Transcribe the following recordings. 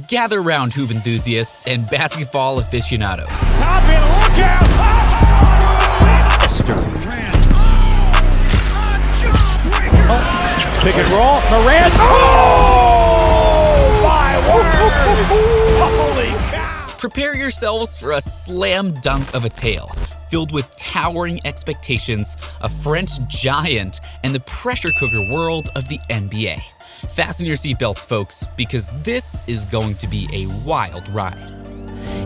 Gather round, hoop enthusiasts and basketball aficionados. Top it, look out! Pick and roll, Morant. Oh, my word! Holy cow! Prepare yourselves for a slam dunk of a tale, filled with towering expectations, a French giant, and the pressure cooker world of the NBA. Fasten your seatbelts, folks, because this is going to be a wild ride.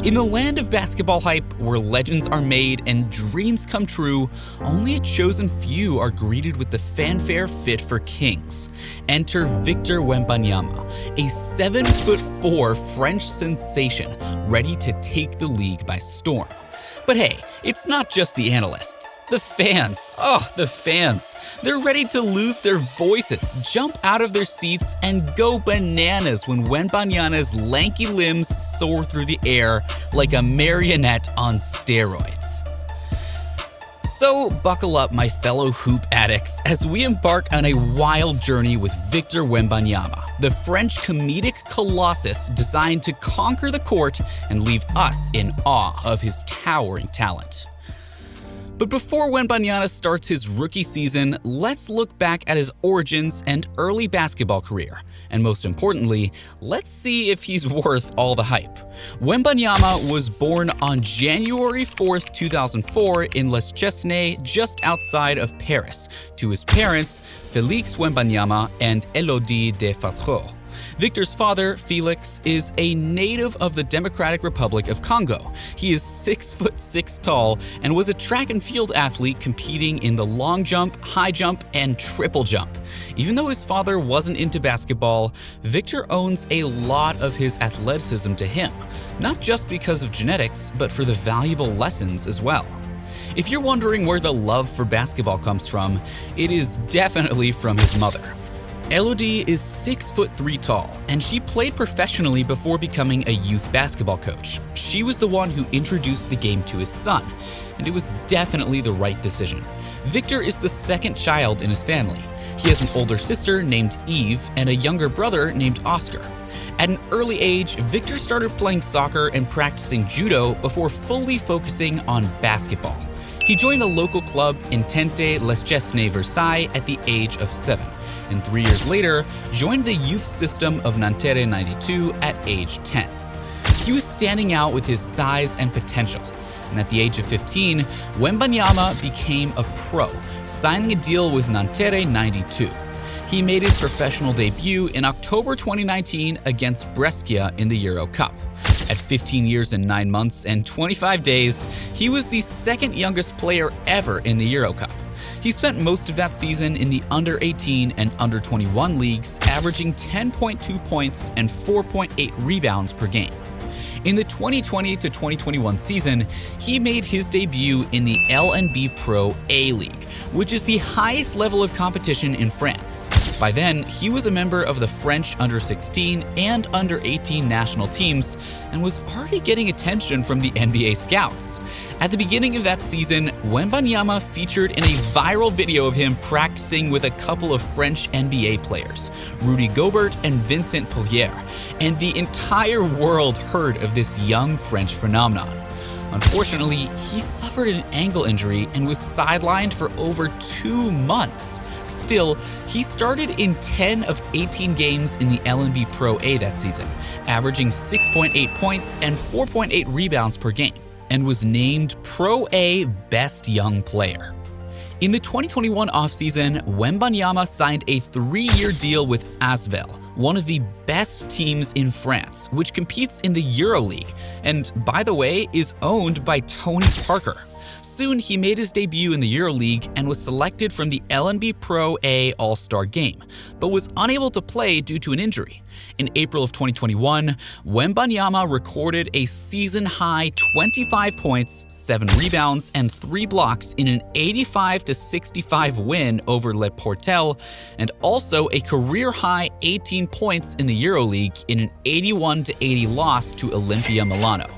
In the land of basketball hype, where legends are made and dreams come true, only a chosen few are greeted with the fanfare fit for kings. Enter Victor Wembanyama, a 7'4" French sensation ready to take the league by storm. But hey, it's not just the analysts. The fans. Oh, the fans. They're ready to lose their voices, jump out of their seats, and go bananas when Wembanyama's lanky limbs soar through the air like a marionette on steroids. So buckle up, my fellow hoop addicts, as we embark on a wild journey with Victor Wembanyama, the French comedic colossus designed to conquer the court and leave us in awe of his towering talent. But before Wembanyama starts his rookie season, let's look back at his origins and early basketball career. And most importantly, let's see if he's worth all the hype. Wembanyama was born on January 4th, 2004 in Les Chesnay, just outside of Paris, to his parents, Félix Wembanyama and Élodie de Fatreau. Victor's father, Felix, is a native of the Democratic Republic of Congo. He is 6'6" tall and was a track and field athlete competing in the long jump, high jump, and triple jump. Even though his father wasn't into basketball, Victor owns a lot of his athleticism to him, not just because of genetics, but for the valuable lessons as well. If you're wondering where the love for basketball comes from, it is definitely from his mother. Élodie is 6'3" tall, and she played professionally before becoming a youth basketball coach. She was the one who introduced the game to his son, and it was definitely the right decision. Victor is the second child in his family. He has an older sister named Eve and a younger brother named Oscar. At an early age, Victor started playing soccer and practicing judo before fully focusing on basketball. He joined the local club Entente Les Chesnay Versailles at the age of 7. And 3 years later, joined the youth system of Nanterre 92 at age 10. He was standing out with his size and potential, and at the age of 15, Wembanyama became a pro, signing a deal with Nanterre 92. He made his professional debut in October 2019 against Brescia in the Euro Cup. At 15 years and 9 months and 25 days, he was the second youngest player ever in the Euro Cup. He spent most of that season in the under-18 and under-21 leagues, averaging 10.2 points and 4.8 rebounds per game. In the 2020 to 2021 season, he made his debut in the LNB Pro A-League, which is the highest level of competition in France. By then, he was a member of the French under-16 and under-18 national teams and was already getting attention from the NBA scouts. At the beginning of that season, Wembanyama featured in a viral video of him practicing with a couple of French NBA players, Rudy Gobert and Vincent Poirier, and the entire world heard of this young French phenomenon. Unfortunately, he suffered an ankle injury and was sidelined for over 2 months. Still, he started in 10 of 18 games in the LNB Pro A that season, averaging 6.8 points and 4.8 rebounds per game, and was named Pro A Best Young Player. In the 2021 offseason, Wembanyama signed a 3-year deal with Asvel, one of the best teams in France, which competes in the EuroLeague, and by the way, is owned by Tony Parker. Soon, he made his debut in the EuroLeague and was selected from the LNB Pro A All-Star Game, but was unable to play due to an injury. In April of 2021, Wembanyama recorded a season-high 25 points, 7 rebounds, and 3 blocks in an 85-65 win over Le Portel, and also a career-high 18 points in the EuroLeague in an 81-80 loss to Olimpia Milano.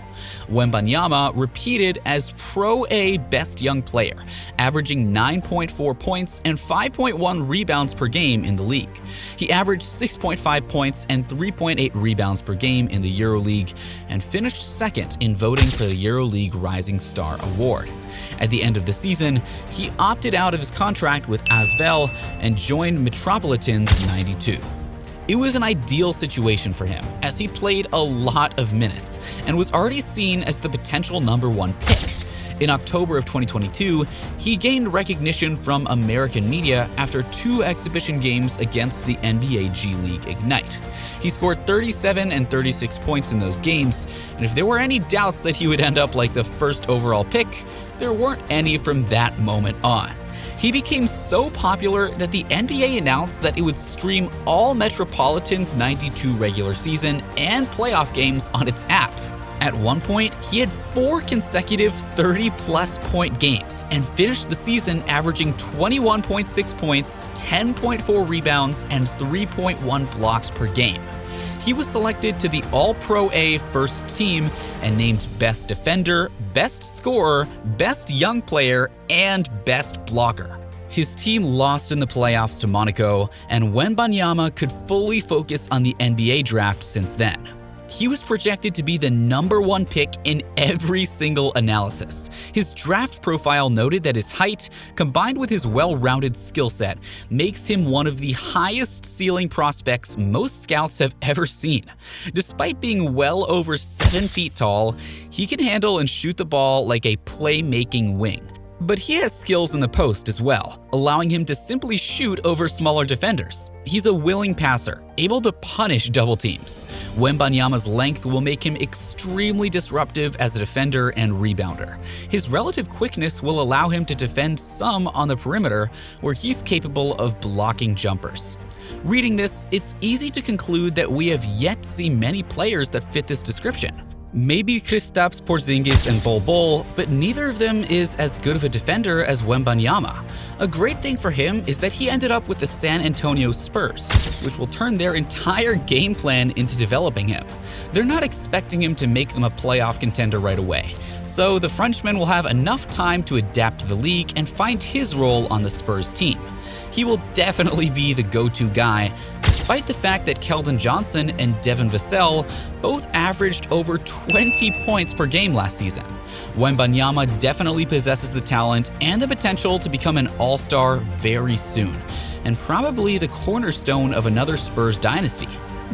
Wembanyama repeated as Pro A Best Young Player, averaging 9.4 points and 5.1 rebounds per game in the league. He averaged 6.5 points and 3.8 rebounds per game in the EuroLeague and finished second in voting for the EuroLeague Rising Star Award. At the end of the season, he opted out of his contract with Asvel and joined Metropolitans 92. It was an ideal situation for him, as he played a lot of minutes and was already seen as the potential #1 pick. In October of 2022, he gained recognition from American media after 2 exhibition games against the NBA G League Ignite. He scored 37 and 36 points in those games, and if there were any doubts that he would end up like the first overall pick, there weren't any from that moment on. He became so popular that the NBA announced that it would stream all Metropolitans 92 regular season and playoff games on its app. At one point, he had 4 consecutive 30-plus point games and finished the season averaging 21.6 points, 10.4 rebounds, and 3.1 blocks per game. He was selected to the All-Pro A first team and named Best Defender, Best Scorer, Best Young Player, and Best Blocker. His team lost in the playoffs to Monaco, and Wembanyama could fully focus on the NBA draft since then. He was projected to be the #1 pick in every single analysis. His draft profile noted that his height, combined with his well-rounded skill set, makes him one of the highest ceiling prospects most scouts have ever seen. Despite being well over 7 feet tall, he can handle and shoot the ball like a playmaking wing. But he has skills in the post as well, allowing him to simply shoot over smaller defenders. He's a willing passer, able to punish double teams. Wembanyama's length will make him extremely disruptive as a defender and rebounder. His relative quickness will allow him to defend some on the perimeter, where he's capable of blocking jumpers. Reading this, it's easy to conclude that we have yet to see many players that fit this description. Maybe Kristaps Porzingis and Bol Bol, but neither of them is as good of a defender as Wembanyama. A great thing for him is that he ended up with the San Antonio Spurs, which will turn their entire game plan into developing him. They're not expecting him to make them a playoff contender right away, so the Frenchman will have enough time to adapt to the league and find his role on the Spurs team. He will definitely be the go-to guy, despite the fact that Keldon Johnson and Devin Vassell both averaged over 20 points per game last season. Wembanyama definitely possesses the talent and the potential to become an all-star very soon, and probably the cornerstone of another Spurs dynasty.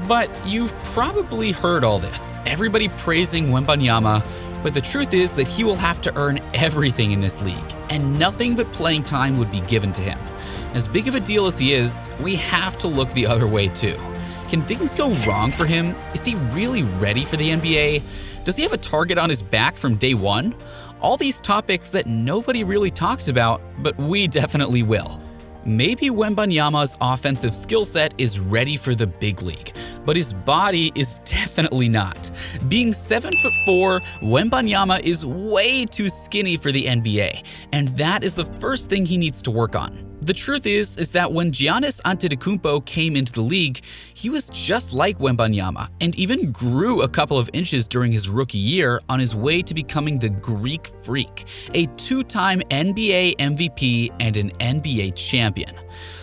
But you've probably heard all this, everybody praising Wembanyama, but the truth is that he will have to earn everything in this league, and nothing but playing time would be given to him. As big of a deal as he is, we have to look the other way too. Can things go wrong for him? Is he really ready for the NBA? Does he have a target on his back from day one? All these topics that nobody really talks about, but we definitely will. Maybe Wembanyama's offensive skill set is ready for the big league, but his body is definitely not. Being 7'4", Wembanyama is way too skinny for the NBA, and that is the first thing he needs to work on. The truth is that when Giannis Antetokounmpo came into the league, he was just like Wembanyama and even grew a couple of inches during his rookie year on his way to becoming the Greek Freak, a 2-time NBA MVP and an NBA champion.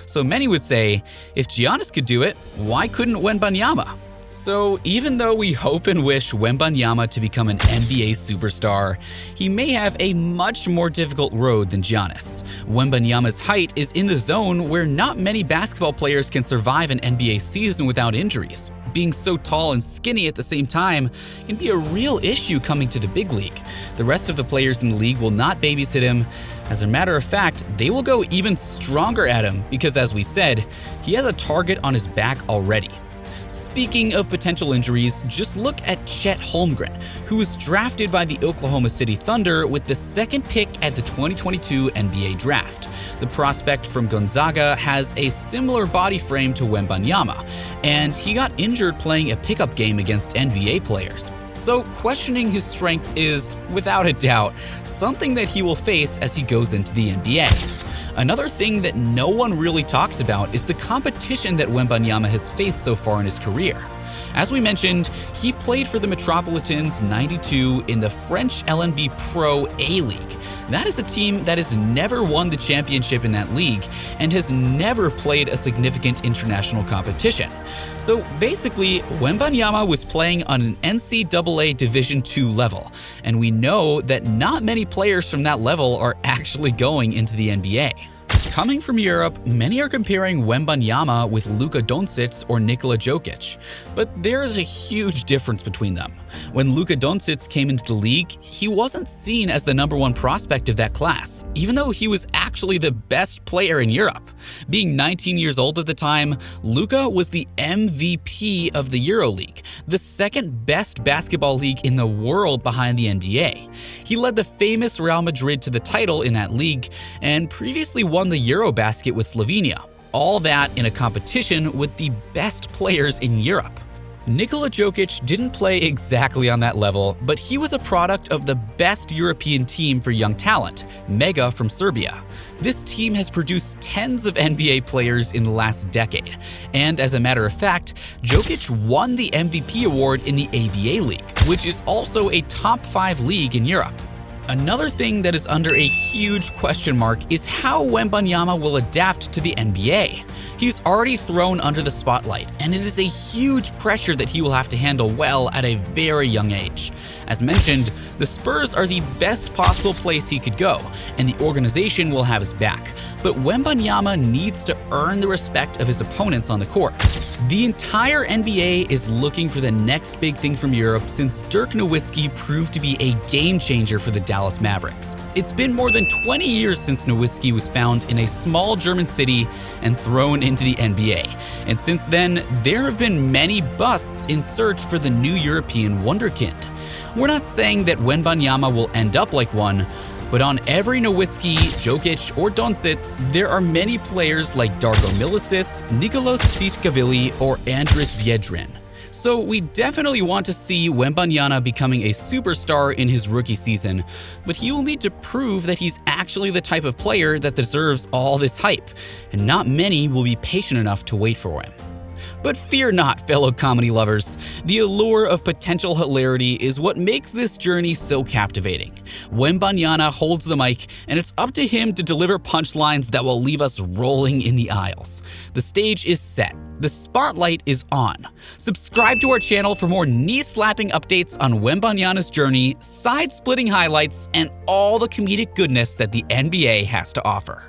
So many would say, if Giannis could do it, why couldn't Wembanyama? So even though we hope and wish Wembanyama to become an NBA superstar, he may have a much more difficult road than Giannis. Wembanyama's height is in the zone where not many basketball players can survive an NBA season without injuries. Being so tall and skinny at the same time can be a real issue coming to the big league. The rest of the players in the league will not babysit him. As a matter of fact, they will go even stronger at him because, as we said, he has a target on his back already. Speaking of potential injuries, just look at Chet Holmgren, who was drafted by the Oklahoma City Thunder with the 2nd pick at the 2022 NBA Draft. The prospect from Gonzaga has a similar body frame to Wembanyama, and he got injured playing a pickup game against NBA players. So questioning his strength is, without a doubt, something that he will face as he goes into the NBA. Another thing that no one really talks about is the competition that Wembanyama has faced so far in his career. As we mentioned, he played for the Metropolitans '92 in the French LNB Pro A-League. That is a team that has never won the championship in that league and has never played a significant international competition. So basically, Wembanyama was playing on an NCAA Division II level, and we know that not many players from that level are actually going into the NBA. Coming from Europe, many are comparing Wembanyama with Luka Doncic or Nikola Jokic, but there is a huge difference between them. When Luka Doncic came into the league, he wasn't seen as the #1 prospect of that class, even though he was actually the best player in Europe. Being 19 years old at the time, Luka was the MVP of the EuroLeague, the second best basketball league in the world behind the NBA. He led the famous Real Madrid to the title in that league and previously won the Eurobasket with Slovenia. All that in a competition with the best players in Europe. Nikola Jokic didn't play exactly on that level, but he was a product of the best European team for young talent, Mega from Serbia. This team has produced tens of NBA players in the last decade, and as a matter of fact, Jokic won the MVP award in the ABA League, which is also a top 5 league in Europe. Another thing that is under a huge question mark is how Wembanyama will adapt to the NBA. He's already thrown under the spotlight, and it is a huge pressure that he will have to handle well at a very young age. As mentioned, the Spurs are the best possible place he could go, and the organization will have his back. But Wembanyama needs to earn the respect of his opponents on the court. The entire NBA is looking for the next big thing from Europe since Dirk Nowitzki proved to be a game changer for the Dallas Mavericks. It's been more than 20 years since Nowitzki was found in a small German city and thrown into the NBA. And since then, there have been many busts in search for the new European wonderkind. We're not saying that Wembanyama will end up like one, but on every Nowitzki, Jokic, or Doncic, there are many players like Darko Milicic, Nikolas Tsitskavili, or Andris Biedrin. So we definitely want to see Wembanyama becoming a superstar in his rookie season, but he will need to prove that he's actually the type of player that deserves all this hype, and not many will be patient enough to wait for him. But fear not, fellow comedy lovers. The allure of potential hilarity is what makes this journey so captivating. Wembanyama holds the mic, and it's up to him to deliver punchlines that will leave us rolling in the aisles. The stage is set. The spotlight is on. Subscribe to our channel for more knee-slapping updates on Wembanyama's journey, side-splitting highlights, and all the comedic goodness that the NBA has to offer.